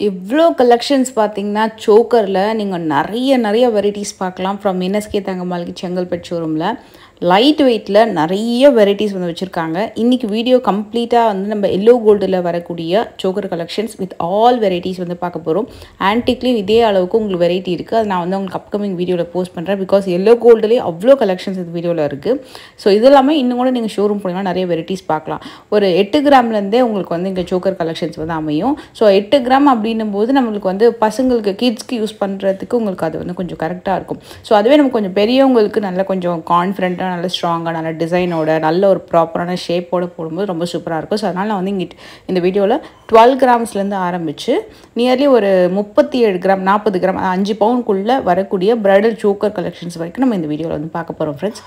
இவ்ளோ கலெக்ஷன்ஸ் பார்த்தீங்கன்னா, சோக்கர்ல நீங்க நெறைய வெரைட்டீஸ் பார்க்கலாம். ஃப்ரம் என்எஸ்கே தங்கமாளிகை செங்கல்பட்டு ஷோரூம்ல. லைட் வெயிட்ல நெறைய வெரைட்டீஸ் வந்து வச்சிருக்காங்க. இன்னைக்கு வீடியோ கம்ப்ளீட்டா வந்து நம்ம எல்லோ கோல்டுல வரக்கூடிய choker collections with all varieties வந்து பார்க்க போறோம். ஆன்டிக்லயும் இதே அளவுக்கு உங்களுக்கு வெரைட்டி இருக்கு. அது நான் வந்து உங்களுக்கு அப்கமிங் வீடியோல போஸ்ட் பண்றேன். பிகாஸ் எல்லோ கோல்டுலயே அவ்ளோ கலெக்ஷன்ஸ் இந்த வீடியோல இருக்கு. ஸோ இது இல்லாம இன்னும் கூட நீங்க ஷோரூம் போனீங்கன்னா நிறைய வெரைட்டீஸ் பார்க்கலாம். ஒரு 8 கிராம்ல இருந்தே உங்களுக்கு வந்து இங்க சோக்கர் கலெக்ஷன்ஸ் வந்து அமையும். ஸோ 8 கிராம் அப்படின்னும் போது நம்மளுக்கு வந்து பசங்களுக்கு கிட்ஸ்க்கு யூஸ் பண்றதுக்கு உங்களுக்கு அது வந்து கொஞ்சம் கரெக்டா இருக்கும். ஸோ அதுவே நமக்கு கொஞ்சம் பெரியவங்களுக்கு நல்ல கொஞ்சம் கான்ஃபிடென்ட்டா நல்ல ஸ்ட்ராங்காக நல்ல டிசைனோட நல்ல ஒரு ப்ராப்பரான ஷேப்போட போடும்போது ரொம்ப சூப்பராக இருக்கும். ஸோ அதனால் நான் வந்து இந்த வீடியோவில் 12 கிராம்ஸ்லேருந்து ஆரம்பித்து நியர்லி ஒரு 37 கிராம் 40 கிராம் 5 பவுண்டுக்குள்ளே வரக்கூடிய பிரைடல் சோக்கர் கலெக்ஷன்ஸ் வரைக்கும் நம்ம இந்த வீடியோவில் வந்து பார்க்க போகிறோம் ஃப்ரெண்ட்ஸ்.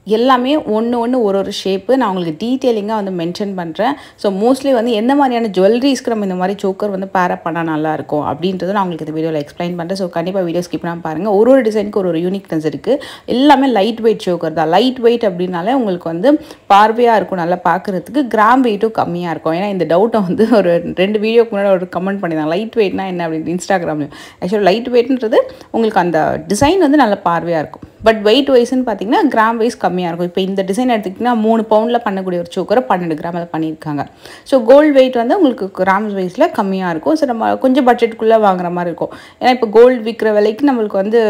எல்லாமே ஒன்று ஒரு ஷேப்பு நான் உங்களுக்கு டீட்டெயிலிங்காக வந்து மென்ஷன் பண்ணுறேன். ஸோ மோஸ்ட்லி வந்து எந்த மாதிரியான ஜுவல்லரிஸ்க்கு நம்ம இந்த மாதிரி சோக்கர் வந்து பேரப் பண்ணால் நல்லாயிருக்கும் அப்படின்றது நான் உங்களுக்கு இந்த வீடியோவில் எக்ஸ்பிளைன் பண்ணுறேன். ஸோ கண்டிப்பாக வீடியோ ஸ்கிப் பண்ணாமல் பாருங்கள். ஒரு டிசைனுக்கு ஒரு யூனிக்னஸ் இருக்குது. எல்லாமே லைட் வெயிட் சோக்கர் தான். லைட் வெயிட் அப்படின்னாலே உங்களுக்கு வந்து பார்வையாக இருக்கும், நல்லா பார்க்குறதுக்கு. கிராம் வெயிட்டும் கம்மியாக இருக்கும். ஏன்னா இந்த டவுட்டை வந்து ஒரு 2 வீடியோக்கு முன்னாடி ஒரு கமெண்ட் பண்ணியிருந்தாங்க, லைட் வெயிட்னா என்ன அப்படின்னு இன்ஸ்டாகிராம்லையும். ஆக்சுவலாக லைட் வெயிட்ன்றது உங்களுக்கு அந்த டிசைன் வந்து நல்ல பார்வையாக இருக்கும். பட் வெயிட் வைஸ்ன்னு பார்த்தீங்கன்னா கிராம் வைஸ் கம்மியாக இருக்கும். இப்போ இந்த டிசைன் எடுத்துக்கிட்டிங்கன்னா 3 பவுண்டில் பண்ணக்கூடிய ஒரு சோக்கரை 12 கிராம் அதை பண்ணியிருக்காங்க. ஸோ கோல்டு வெயிட் வந்து உங்களுக்கு கிராம்ஸ் வைஸில் கம்மியாக இருக்கும். ஸோ நம்ம கொஞ்சம் பட்ஜெட்டுக்குள்ளே வாங்குற மாதிரி இருக்கும். ஏன்னா இப்போ கோல்டு விற்கிற விலைக்கு நம்மளுக்கு வந்து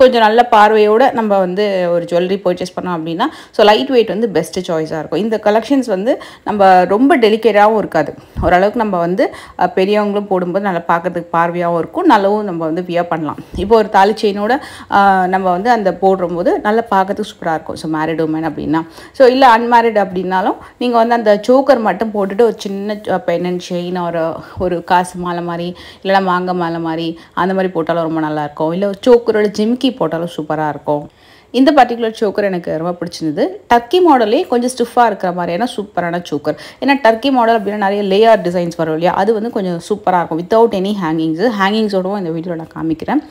கொஞ்சம் நல்ல பார்வையோடு நம்ம வந்து ஒரு ஜுவல்லரி பர்ச்சேஸ் பண்ணோம் அப்படின்னா ஸோ லைட் வெயிட் வந்து பெஸ்ட்டு சாய்ஸாக இருக்கும். இந்த கலெக்ஷன்ஸ் வந்து நம்ம ரொம்ப டெலிகேட்டாகவும் இருக்காது. ஓரளவுக்கு நம்ம வந்து பெரியவங்களும் போடும்போது நல்லா பார்க்குறதுக்கு பார்வையாகவும் இருக்கும், நல்லாவும் நம்ம வந்து வியர் பண்ணலாம். இப்போ ஒரு தாலி செயினோட நம்ம வந்து அந்த போடும்போது நல்லா பார்க்கறதுக்கு சூப்பராக இருக்கும். ஸோ மேரிட் உமன் அப்படின்னா, ஸோ இல்லை அன்மேரிட் அப்படின்னாலும் நீங்கள் வந்து அந்த சோக்கர் மட்டும் போட்டுட்டு ஒரு சின்ன பெண்ணன் செயின் ஒரு காசு மாலை மாதிரி இல்லைனா மாங்க மாலை மாதிரி அந்த மாதிரி போட்டாலும் ரொம்ப நல்லாயிருக்கும். இல்லை ஒரு சோக்கரோட ஜிம்கி போட்டாலும் சூப்பராக இருக்கும். இந்த பர்டிகுலர் சோக்கர் எனக்கு ரொம்ப பிடிச்சிருந்தது. டர்க்கி மாடலே கொஞ்சம் ஸ்டிஃபாக இருக்கிற மாதிரியான சூப்பரான சோக்கர். ஏன்னா டர்க்கி மாடல் அப்படின்னா நிறைய லேயர் டிசைன்ஸ் வரும் இல்லையா, அது வந்து கொஞ்சம் சூப்பராக இருக்கும் வித்தவுட் எனி ஹேங்கிங்ஸோடவும் இந்த வீடியோவில் நான் காமிக்கிறேன்.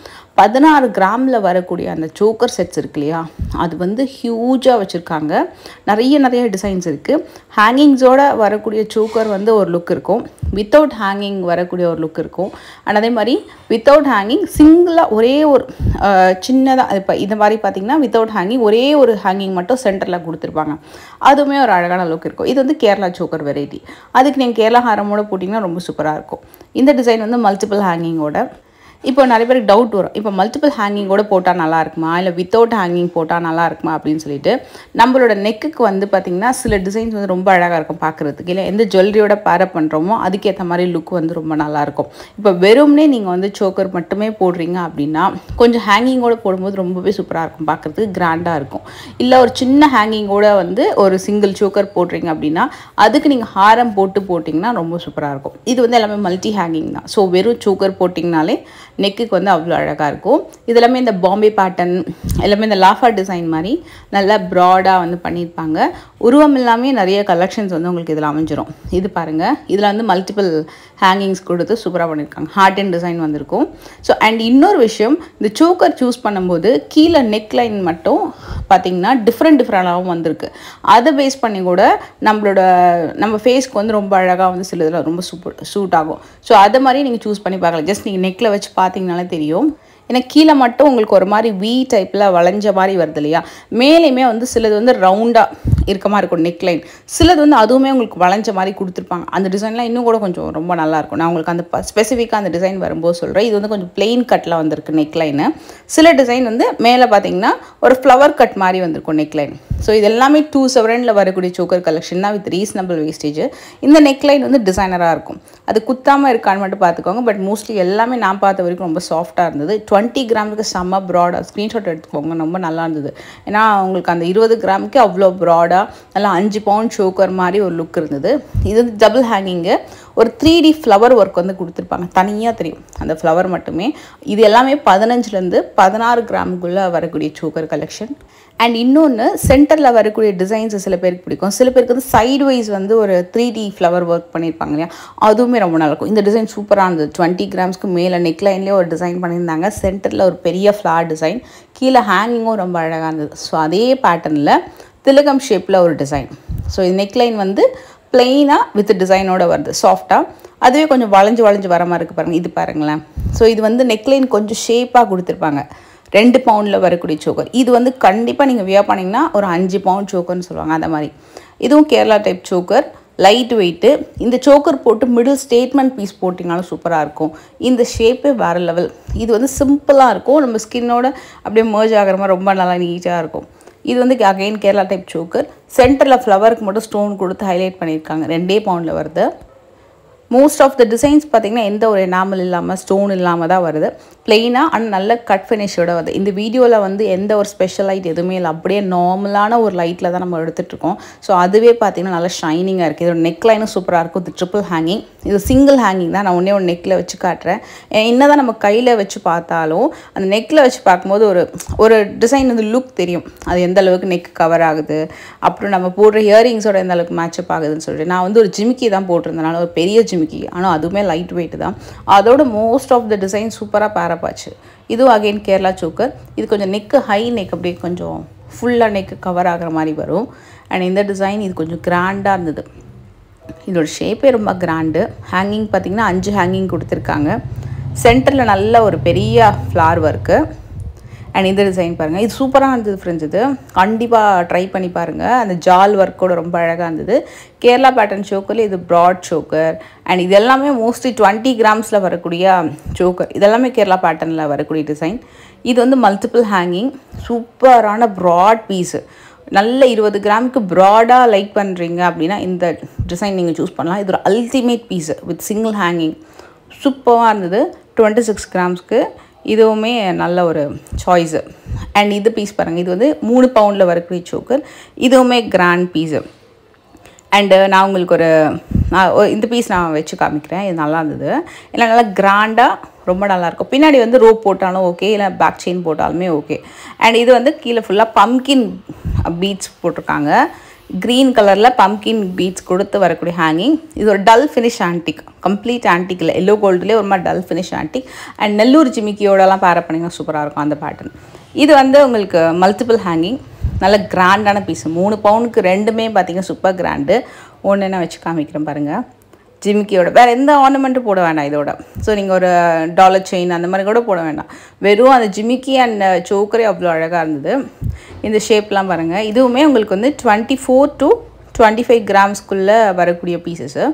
16 கிராமில் வரக்கூடிய அந்த சோக்கர் செட்ஸ் இருக்கு இல்லையா, அது வந்து ஹியூஜாக வச்சுருக்காங்க. நிறைய டிசைன்ஸ் இருக்குது. ஹேங்கிங்ஸோடு வரக்கூடிய சோக்கர் வந்து ஒரு லுக் இருக்கும், வித்தவுட் ஹேங்கிங் வரக்கூடிய ஒரு லுக் இருக்கும். அண்ட் அதே மாதிரி வித்தவுட் ஹேங்கிங் சிங்கிளாக ஒரே ஒரு சின்னதாக இப்போ இந்த மாதிரி பார்த்திங்கன்னா வித்தவுட் ஹேங்கிங் ஒரே ஒரு ஹேங்கிங் மட்டும் சென்டரில் கொடுத்துருப்பாங்க. அதுவுமே ஒரு அழகான லுக் இருக்கும். இது வந்து கேரளா சோக்கர் வெரைட்டி. அதுக்கு நீங்கள் கேரளா ஹாரமோட போட்டிங்கன்னா ரொம்ப சூப்பராக இருக்கும். இந்த டிசைன் வந்து மல்டிபிள் ஹேங்கிங்கோட. இப்போ நிறைய பேருக்கு டவுட் வரும், இப்போ மல்டிபிள் ஹேங்கிங்கோடு போட்டால் நல்லா இருக்குமா இல்லை வித்தவுட் ஹேங்கிங் போட்டால் நல்லா இருக்குமா அப்படின்னு சொல்லிட்டு. நம்மளோட நெக்குக்கு வந்து பார்த்திங்கன்னா சில டிசைன்ஸ் வந்து ரொம்ப அழகாக இருக்கும் பார்க்குறதுக்கு. இல்லை எந்த ஜுவல்லரியோட பேரப் பண்ணுறோமோ அதுக்கேற்ற மாதிரி லுக் வந்து ரொம்ப நல்லாயிருக்கும். இப்போ வெறும்னே நீங்கள் வந்து சோக்கர் மட்டுமே போடுறீங்க அப்படின்னா கொஞ்சம் ஹேங்கிங்கோடு போடும்போது ரொம்பவே சூப்பராக இருக்கும், பார்க்குறதுக்கு கிராண்டாக இருக்கும். இல்லை ஒரு சின்ன ஹேங்கிங்கோட வந்து ஒரு சிங்கிள் சோக்கர் போடுறீங்க அப்படின்னா அதுக்கு நீங்கள் ஹாரம் போட்டிங்கன்னா ரொம்ப சூப்பராக இருக்கும். இது வந்து எல்லாமே மல்டி ஹேங்கிங் தான். ஸோ வெறும் சோக்கர் போட்டிங்கனாலே நெக்குக்கு வந்து அவ்வளோ அழகாக இருக்கும். இது எல்லாமே இந்த பாம்பே பேட்டர்ன் எல்லாமே இந்த லாஃபா டிசைன் மாதிரி நல்லா ப்ராடாக வந்து பண்ணியிருப்பாங்க. உருவம் எல்லாமே நிறைய கலெக்ஷன்ஸ் வந்து உங்களுக்கு இதில் அமைஞ்சிரும். இது பாருங்கள், இதில் வந்து மல்டிபிள் ஹேங்கிங்ஸ் கொடுத்து சூப்பராக பண்ணியிருக்காங்க. ஹார்ட் அண்ட் டிசைன் வந்திருக்கும். ஸோ அண்ட் இன்னொரு விஷயம், இந்த சோக்கர் சூஸ் பண்ணும்போது கீழே நெக் லைன் மட்டும் பார்த்திங்கன்னா டிஃப்ரெண்டாகவும் வந்திருக்கு. அதை பேஸ் பண்ணி கூட நம்ம ஃபேஸ்க்கு வந்து ரொம்ப அழகாக வந்து சில இதில் ரொம்ப சூட் ஆகும். ஸோ அதை மாதிரி நீங்கள் சூஸ் பண்ணி பார்க்கலாம். ஜஸ்ட் நீங்கள் நெக்கில் வச்சு பார்த்தீங்கனாலே தெரியும். ஏன்னா கீழே மட்டும் உங்களுக்கு ஒரு மாதிரி வி டைப்பில் வளைஞ்ச மாதிரி வருது இல்லையா, மேலேயுமே வந்து சிலது வந்து ரவுண்டாக இருக்க மாதிரி இருக்கும் நெக் லைன், சிலது வந்து அதுவுமே உங்களுக்கு வளைஞ்ச மாதிரி கொடுத்துருப்பாங்க. அந்த டிசைன்லாம் இன்னும் கூட கொஞ்சம் ரொம்ப நல்லாயிருக்கும். நான் உங்களுக்கு அந்த ஸ்பெசிஃபிக்காக அந்த டிசைன் வரும்போது சொல்கிறேன். இது வந்து கொஞ்சம் பிளெயின் கட்டில் வந்திருக்கு நெக் லைனு. சில டிசைன் வந்து மேலே பார்த்தீங்கன்னா ஒரு ஃப்ளவர் கட் மாதிரி வந்திருக்கும் நெக் லைன். ஸோ இது எல்லாமே 2,700 வரக்கூடிய சோக்கர் கலெக்ஷன் தான் வித் ரீசனபிள் வேஸ்டேஜ். இந்த நெக் லைன் வந்து டிசைனராக இருக்கும். அது குத்தாமல் இருக்கான்னு மட்டும் பார்த்துக்கோங்க. பட் மோஸ்ட்லி எல்லாமே நான் பார்த்த வரைக்கும் ரொம்ப சாஃப்டாக இருந்தது. 20 கிராமுக்கு செம்ம ப்ராடாக ஸ்க்ரீன்ஷாட் எடுத்துக்கோங்க, ரொம்ப நல்லா இருந்தது. ஏன்னா உங்களுக்கு அந்த 20 கிராமுக்கு அவ்வளோ ப்ராடாக நல்லா 5 பவுண்ட் சோக்கர் மாதிரி ஒரு லுக் இருந்தது. இது வந்து டபுள் ஹேங்கிங்கு ஒரு 3D ஃப்ளவர் ஒர்க் வந்து கொடுத்துருப்பாங்க, தனியாக தெரியும் அந்த ஃப்ளவர் மட்டுமே. இது எல்லாமே 15லேருந்து 16 கிராமுக்குள்ளே வரக்கூடிய சோக்கர் கலெக்ஷன். அண்ட் இன்னொன்று சென்டரில் வரக்கூடிய டிசைன்ஸ் சில பேருக்கு பிடிக்கும். சில பேருக்கு வந்து சைடு வைஸ் வந்து ஒரு 3D ஃப்ளவர் ஒர்க் பண்ணியிருப்பாங்க இல்லையா, அதுவுமே ரொம்ப நல்லாயிருக்கும். இந்த டிசைன் சூப்பராக இருந்தது. 20 கிராம்ஸ்க்கு மேலே நெக் லைன்லேயே ஒரு டிசைன் பண்ணியிருந்தாங்க. சென்டரில் ஒரு பெரிய ஃப்ளார் டிசைன், கீழே ஹேங்கிங்கும் ரொம்ப அழகாக இருந்தது. ஸோ அதே பேட்டர்னில் திலகம் ஷேப்பில் ஒரு டிசைன். ஸோ இது நெக்லைன் வந்து பிளெயினாக வித் டிசைனோட வருது சாஃப்டாக. அதுவே கொஞ்சம் வளைஞ்சு வளைஞ்சு வர மாதிரி இருக்குது பாருங்கள். இது பாருங்களேன். ஸோ இது வந்து நெக்லைன் கொஞ்சம் ஷேப்பாக கொடுத்துருப்பாங்க. 2 பவுண்டில் வரக்கூடிய சோக்கர். இது வந்து கண்டிப்பாக நீங்கள் வியர் பண்ணிங்கன்னா ஒரு 5 பவுண்ட் சோக்கர்னு சொல்லுவாங்க. அந்த மாதிரி இதுவும் Kerala type choker, light weight. இந்த சோக்கர் போட்டு மிடில் ஸ்டேட்மெண்ட் பீஸ் போட்டிங்கனாலும் சூப்பராக இருக்கும். இந்த ஷேப்பே வேறு லெவல். இது வந்து சிம்பிளாக இருக்கும், நம்ம ஸ்கின்னோட அப்படியே மர்ஜ் ஆகிற மாதிரி ரொம்ப நல்லா நீட்டாக இருக்கும். இது வந்து அகைன் கேரளா டைப் சோக்கர். சென்டரில் ஃப்ளவருக்கு மட்டும் ஸ்டோன் கொடுத்து ஹைலைட் பண்ணியிருக்காங்க. 2 பவுண்டில் வருது. மோஸ்ட் ஆஃப் த டிசைன்ஸ் பார்த்திங்கன்னா எந்த ஒரு எனாமல் இல்லாமல் ஸ்டோன் இல்லாமல் தான் வருது. பிளெயினாக அண்ட் நல்ல கட் ஃபினிஷோட வருது. இந்த வீடியோவில் வந்து எந்த ஒரு ஸ்பெஷல் லைட் எதுவுமே இல்லை, அப்படியே நார்மலான ஒரு லைட்டில் தான் நம்ம எடுத்துகிட்ருக்கோம். ஸோ அதுவே பார்த்திங்கன்னா நல்லா ஷைனிங்காக இருக்குது. இதோட நெக் லைனும் சூப்பராக இருக்கும். இது ட்ரிபிள் ஹேங்கிங். இது சிங்கிள் ஹேங்கிங் தான். நான் ஒன்றே நெக்கில் வச்சு காட்டுறேன். என்ன தான் நம்ம கையில் வச்சு பார்த்தாலும் அந்த நெக்கில் வச்சு பார்க்கும்போது ஒரு டிசைன் வந்து லுக் தெரியும். அது எந்த அளவுக்கு நெக் கவர் ஆகுது, அப்புறம் நம்ம போடுற இயரிங்ஸோட எந்த அளவுக்கு மேட்சப் ஆகுதுன்னு சொல்லிட்டு. நான் வந்து ஒரு ஜிமிக்கி தான் போட்டிருந்தேனால, ஒரு பெரிய ஜிமிக்கி, ஆனால் அதுவுமே லைட் வெயிட் தான். அதோட மோஸ்ட் ஆஃப் த டிசைன் சூப்பராக பேரப்பாச்சு. இதுவும் அகெயின் கேரளா சோக்கர். இது கொஞ்சம் நெக்கு ஹை நெக், அப்படியே கொஞ்சம் ஃபுல்லாக நெக்கு கவர் ஆகிற மாதிரி வரும். அண்ட் இந்த டிசைன் இது கொஞ்சம் கிராண்டாக இருந்தது. இதோட ஷேப்பே ரொம்ப கிராண்டு. ஹேங்கிங் பார்த்திங்கன்னா 5 ஹேங்கிங் கொடுத்துருக்காங்க. சென்டரில் நல்ல ஒரு பெரிய ஃப்ளார் ஒர்க்கு. அண்ட் இந்த டிசைன் பாருங்கள், இது சூப்பராக இருந்தது ஃப்ரெண்ட்ஸ். இது கண்டிப்பாக ட்ரை பண்ணி பாருங்கள். அந்த ஜால் ஒர்க்கோட ரொம்ப அழகாக இருந்தது. கேரளா பேட்டர்ன் சோக்கரில் இது ப்ராட் சோக்கர். அண்ட் இது எல்லாமே மோஸ்ட்லி 20 கிராம்ஸில் வரக்கூடிய சோக்கர். இதெல்லாமே கேரளா பேட்டர்னில் வரக்கூடிய டிசைன். இது வந்து மல்டிபிள் ஹேங்கிங், சூப்பரான ப்ராட் பீஸு. நல்ல 20 கிராமுக்கு ப்ராடாக லைக் பண்ணுறீங்க அப்படின்னா இந்த டிசைன் நீங்கள் சூஸ் பண்ணலாம். இது ஒரு ultimate piece with single hanging. சூப்பராக இருந்தது. 26 கிராம்ஸ்க்கு இதுவுமே நல்ல ஒரு சாய்ஸு. அண்ட் இது பீஸ் பாருங்கள், இது வந்து 3 பவுண்டில் வரக்கூடிய சோக்கர். இதுவுமே கிராண்ட் பீஸு. அண்டு நான் உங்களுக்கு இந்த பீஸ் நான் வச்சு காமிக்கிறேன். இது நல்லா இருந்தது. இல்லை நல்லா கிராண்டாக ரொம்ப நல்லாயிருக்கும். பின்னாடி வந்து ரோப் போட்டாலும் ஓகே, இல்லை பேக் செயின் போட்டாலுமே ஓகே. அண்ட் இது வந்து கீழே ஃபுல்லாக பம்கின் பீட்ஸ் போட்டிருக்காங்க. க்ரீன் கலரில் பம்கின் பீட்ஸ் கொடுத்து வரக்கூடிய ஹேங்கிங். இது ஒரு dull finish antique, complete antique இல்லை, எல்லோ கோல்டுலேயே ஒரு மாதிரி dull finish antique. And Nellore ஜிமிக்கியோடலாம் பேர் பண்ணிங்கன்னா சூப்பராக இருக்கும் அந்த பேட்டர்ன். இது வந்து உங்களுக்கு மல்டிபிள் ஹேங்கிங், நல்ல கிராண்டான பீஸு. 3 பவுனுக்கு ரெண்டுமே பார்த்திங்கன்னா சூப்பர் கிராண்டு. ஒன்று நான் வச்சு காமிக்கிறேன் பாருங்கள். ஜிமிக்கியோட வேறு எந்த ஆர்னமெண்ட்டும் போட வேண்டாம் இதோட. ஸோ நீங்கள் ஒரு டாலர் செயின் அந்த மாதிரி கூட போட வேண்டாம். வெறும் அந்த ஜிமிக்கி அண்ட் சோக்கரே அவ்வளோ அழகாக இருந்தது. இந்த ஷேப்லாம் பாருங்கள். இதுவுமே உங்களுக்கு வந்து 24 to 25 கிராம்ஸ்குள்ளே வரக்கூடிய பீசஸ்ஸு.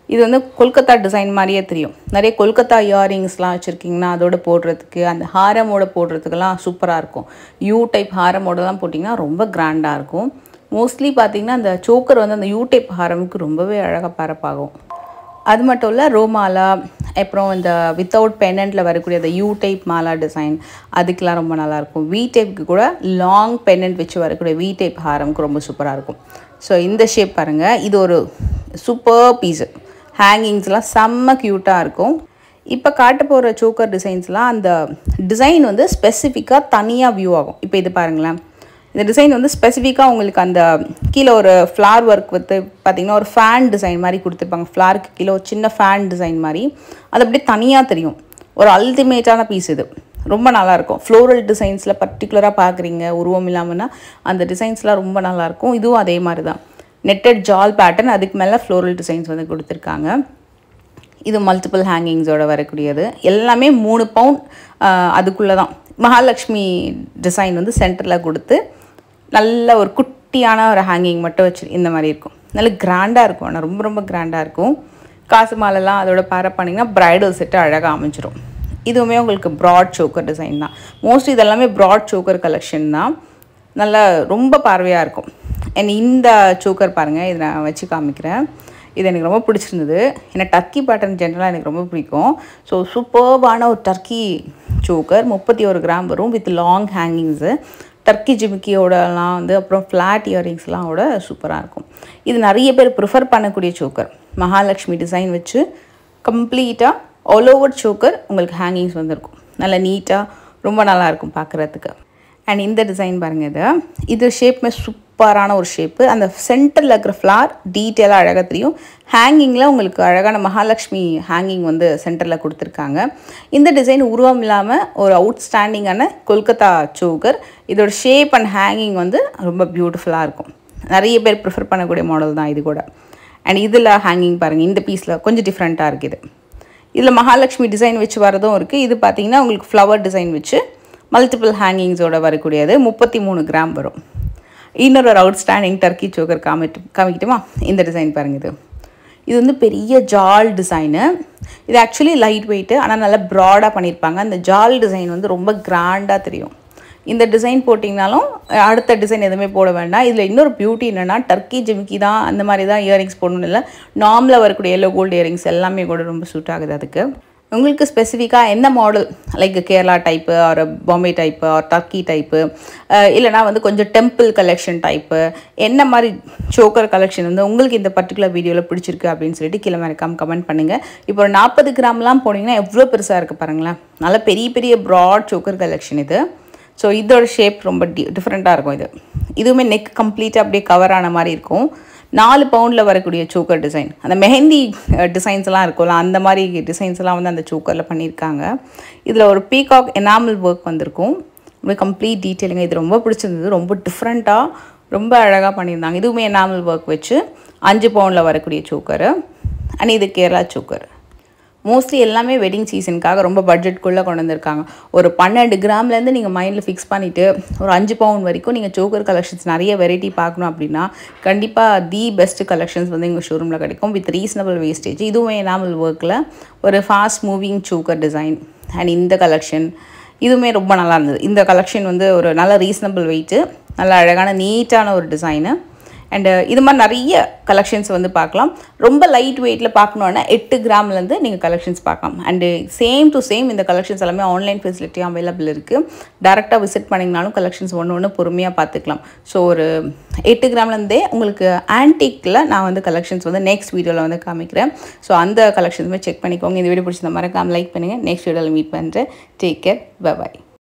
இது வந்து கொல்கத்தா டிசைன் மாதிரியே தெரியும். நிறைய கொல்கத்தா இயரிங்ஸ்லாம் வச்சுருக்கிங்கன்னா அதோட போடுறதுக்கு, அந்த ஹாரமோட போடுறதுக்கெல்லாம் சூப்பராக இருக்கும். யூ டைப் ஹாரமோடலாம் போட்டிங்கன்னா ரொம்ப கிராண்டாக இருக்கும். மோஸ்ட்லி பார்த்திங்கன்னா அந்த சோக்கர் வந்து அந்த யூ டைப் ஹாரமுக்கு ரொம்பவே அழகாக பரப்பாகும். அது மட்டும் இல்லை, ரோமாலா, அப்புறம் இந்த வித்தவுட் பெண்டன்ட்டில் வரக்கூடிய அந்த யூ டைப் மாலா டிசைன், அதுக்கெலாம் ரொம்ப நல்லாயிருக்கும். வி டைப்புக்கு கூட லாங் பெண்டன்ட் வச்சு வரக்கூடிய வி டைப் ஹாரமுக்கு ரொம்ப சூப்பராக இருக்கும். ஸோ இந்த ஷேப் பாருங்கள், இது ஒரு சூப்பர் பீஸு. ஹேங்கிங்ஸ்லாம் செம்ம க்யூட்டாக இருக்கும். இப்போ காட்ட போகிற சோக்கர் டிசைன்ஸ்லாம் அந்த டிசைன் வந்து ஸ்பெசிஃபிக்காக தனியாக வியூ ஆகும். இப்போ இது பாருங்களேன், இந்த டிசைன் வந்து ஸ்பெசிஃபிக்காக உங்களுக்கு அந்த கீழே ஒரு ஃப்ளார் ஒர்க் வந்து பார்த்திங்கன்னா ஒரு ஃபேன் டிசைன் மாதிரி கொடுத்துருப்பாங்க. ஃப்ளாருக்கு கீழே ஒரு சின்ன ஃபேன் டிசைன் மாதிரி, அது அப்படியே தனியாக தெரியும். ஒரு அல்டிமேட்டான பீஸ் இது, ரொம்ப நல்லாயிருக்கும். ஃப்ளோரல் டிசைன்ஸில் பர்டிகுலராக பார்க்குறீங்க உருவம் இல்லாமல்னா அந்த டிசைன்ஸ்லாம் ரொம்ப நல்லாயிருக்கும். இதுவும் அதே மாதிரி தான், நெட்டட் ஜால் பேட்டர்ன், அதுக்கு மேலே ஃப்ளோரல் டிசைன்ஸ் வந்து கொடுத்துருக்காங்க. இது மல்டிபிள் ஹேங்கிங்ஸோடு வரக்கூடியது. எல்லாமே 3 பவுண்ட் அதுக்குள்ளே தான். மகாலட்சுமி டிசைன் வந்து சென்டரில் கொடுத்து நல்ல ஒரு குட்டியான ஒரு ஹேங்கிங் மட்டும் வச்சு இந்த மாதிரி இருக்கும். நல்ல கிராண்டாக இருக்கும். ஆனால் ரொம்ப ரொம்ப கிராண்டாக இருக்கும். காசு மாலெல்லாம் அதோட பேர் பண்ணிங்கன்னா ப்ரைடல் செட்டு அழகாக அமைஞ்சிரும். இதுவுமே உங்களுக்கு ப்ராட் சோக்கர் டிசைன் தான். மோஸ்ட்லி இதெல்லாமே ப்ராட் சோக்கர் கலெக்ஷன் தான். நல்லா ரொம்ப பார்வையாக இருக்கும். அண்ட் இந்த சோக்கர் பாருங்கள், இதை நான் வச்சு காமிக்கிறேன். இது எனக்கு ரொம்ப பிடிச்சிருந்தது. ஏன்னா டர்க்கி பேட்டர்ன் ஜென்ரலாக எனக்கு ரொம்ப பிடிக்கும். ஸோ சூப்பர்பான ஒரு டர்க்கி சோக்கர் 31 கிராம் வரும் வித் லாங் ஹேங்கிங்ஸு. டர்க்கி ஜிமிக்கியோடலாம் வந்து அப்புறம் ஃப்ளாட் இயரிங்ஸ்லாம் கூட சூப்பராக இருக்கும். இது நிறைய பேர் ப்ரிஃபர் பண்ணக்கூடிய சோக்கர். மகாலட்சுமி டிசைன் வச்சு கம்ப்ளீட்டாக ஆல் ஓவர் சோக்கர் உங்களுக்கு ஹேங்கிங்ஸ் வந்துருக்கும். நல்லா நீட்டாக ரொம்ப நல்லாயிருக்கும் பார்க்குறதுக்கு. அண்ட் இந்த டிசைன் பாருங்கள், இது ஷேப்புமே சூப்பரான ஒரு ஷேப்பு. அந்த சென்டரில் இருக்கிற ஃப்ளார் டீட்டெயிலாக அழகாக தெரியும். ஹேங்கிங்கில் உங்களுக்கு அழகான மகாலட்சுமி ஹேங்கிங் வந்து சென்டரில் கொடுத்துருக்காங்க. இந்த டிசைன் உருவம் இல்லாமல் ஒரு அவுட்ஸ்டாண்டிங்கான கொல்கத்தா சோக்கர். இதோட ஷேப் அண்ட் ஹேங்கிங் வந்து ரொம்ப பியூட்டிஃபுல்லாக இருக்கும். நிறைய பேர் ப்ரிஃபர் பண்ணக்கூடிய மாடல் தான் இது கூட. அண்ட் இதில் ஹேங்கிங் பாருங்கள், இந்த பீஸில் கொஞ்சம் டிஃப்ரெண்ட்டாக இருக்குது. இதில் மகாலட்சுமி டிசைன் வச்சு வரதும் இருக்குது. இது பார்த்திங்கன்னா உங்களுக்கு ஃப்ளவர் டிசைன் வச்சு மல்டிபிள் ஹேங்கிங்ஸோடு வரக்கூடியது. 33 கிராம் வரும். இன்னொரு அவுட்ஸ்டாண்டிங் டர்க்கி சோக்கர் காமிக்கிட்டுமா? இந்த டிசைன் பாருங்கள். இது வந்து பெரிய ஜால் டிசைனு. இது ஆக்சுவலி லைட் வெயிட்டு, ஆனால் நல்லா ப்ராடாக பண்ணியிருப்பாங்க. அந்த ஜால் டிசைன் வந்து ரொம்ப கிராண்டாக தெரியும். இந்த டிசைன் போட்டிங்கனாலும் அடுத்த டிசைன் எதுவுமே போட வேண்டாம். இதில் இன்னொரு பியூட்டி என்னென்னா, டர்க்கி ஜிமிக்கி தான் அந்த மாதிரி தான் இயரிங்ஸ் போடணும்னு இல்லை, நார்மலாக வரக்கூடிய எல்லோ கோல்டு இயரிங்ஸ் எல்லாமே கூட ரொம்ப சூட் ஆகுது. அதுக்கு உங்களுக்கு ஸ்பெசிஃபிக்காக எந்த மாடல், லைக் கேரளா டைப்பு ஒரு பாம்பே டைப்பு ஒரு டர்க்கி டைப்பு, இல்லைனா வந்து கொஞ்சம் டெம்பிள் கலெக்ஷன் டைப்பு, என்ன மாதிரி சோக்கர் கலெக்ஷன் வந்து உங்களுக்கு இந்த பர்டிகுலர் வீடியோவில் பிடிச்சிருக்கு அப்படின்னு சொல்லிட்டு கீழே மறக்காம கமெண்ட் பண்ணுங்கள். இப்போ ஒரு 40 கிராம்லாம் போனீங்கன்னா எவ்வளோ பெருசாக இருக்குது பாருங்களேன். நல்லா பெரிய பெரிய ப்ராட் சோக்கர் கலெக்ஷன் இது. ஸோ இதோட ஷேப் ரொம்ப டிஃப்ரெண்ட்டாக இருக்கும். இதுவுமே நெக் கம்ப்ளீட்டாக அப்படியே கவர் ஆன மாதிரி இருக்கும். 4 பவுண்டில் வரக்கூடிய சோக்கர் டிசைன், அந்த மெஹந்தி டிசைன்ஸ்லாம் இருக்கும்ல, அந்த மாதிரி டிசைன்ஸ்லாம் வந்து அந்த சோக்கரில் பண்ணியிருக்காங்க. இதில் ஒரு பீகாக் எனாமல் ஒர்க் வந்திருக்கும். ரொம்ப கம்ப்ளீட் டீட்டெயிலிங்க. இது ரொம்ப பிடிச்சிருந்தது. ரொம்ப டிஃப்ரெண்ட்டாக ரொம்ப அழகாக பண்ணியிருந்தாங்க. இதுவுமே எனாமல் ஒர்க் வச்சு 5 பவுண்டில் வரக்கூடிய சோக்கரு. அண்ட் இது கேரளா சோக்கர். மோஸ்ட்லி எல்லாமே வெட்டிங் சீசனுக்காக ரொம்ப பட்ஜெட்குள்ளே கொண்டு வந்திருக்காங்க. ஒரு 12 கிராம்லேருந்து நீங்கள் மைண்டில் ஃபிக்ஸ் பண்ணிவிட்டு ஒரு 5 பவுண்ட் வரைக்கும் நீங்கள் சோக்கர் கலெக்ஷன்ஸ் நிறைய வெரைட்டி பார்க்கணும் அப்படின்னா கண்டிப்பாக தி பெஸ்ட் கலெக்ஷன்ஸ் வந்து எங்கள் ஷோரூமில் கிடைக்கும் வித் ரீசனபிள் வேஸ்டேஜ். இதுவுமே எனாமல் ஒர்க்கில் ஒரு fast moving choker design. And இந்த கலெக்ஷன் இதுவுமே ரொம்ப நல்லா இருந்தது. இந்த கலெக்ஷன் வந்து ஒரு நல்ல ரீசனபிள் வெயிட்டு, நல்ல அழகான நீட்டான ஒரு டிசைனு. அண்டு இது மாதிரி நிறைய கலெக்ஷன்ஸ் வந்து பார்க்கலாம். ரொம்ப லைட் வெயிட்டில் பார்க்கணுன்னா 8 கிராம்லேருந்து நீங்கள் கலெக்ஷன்ஸ் பார்க்கலாம். அண்டு சேம் டு சேம் இந்த கலெக்ஷன்ஸ் எல்லாமே ஆன்லைன் ஃபெசிலிட்டி அவைலபிள் இருக்குது. டேரெக்டாக விசிட் பண்ணிங்கனாலும் கலெக்ஷன்ஸ் ஒன்று பொறுமையாக பார்த்துக்கலாம். ஸோ ஒரு 8 கிராம்லேருந்தே உங்களுக்கு ஆன்டிக்கில் நான் வந்து கலெக்ஷன்ஸ் வந்து நெக்ஸ்ட் வீடியோவில் வந்து காமிக்கிறேன். ஸோ அந்த கலெக்ஷன்ஸுமே செக் பண்ணிக்கோங்க. இந்த வீடியோ பிடிச்சிருந்த மறக்காம லைக் பண்ணுங்கள். நெக்ஸ்ட் வீடியோவில் மீட் பண்ணுறேன். Take care, bye bye.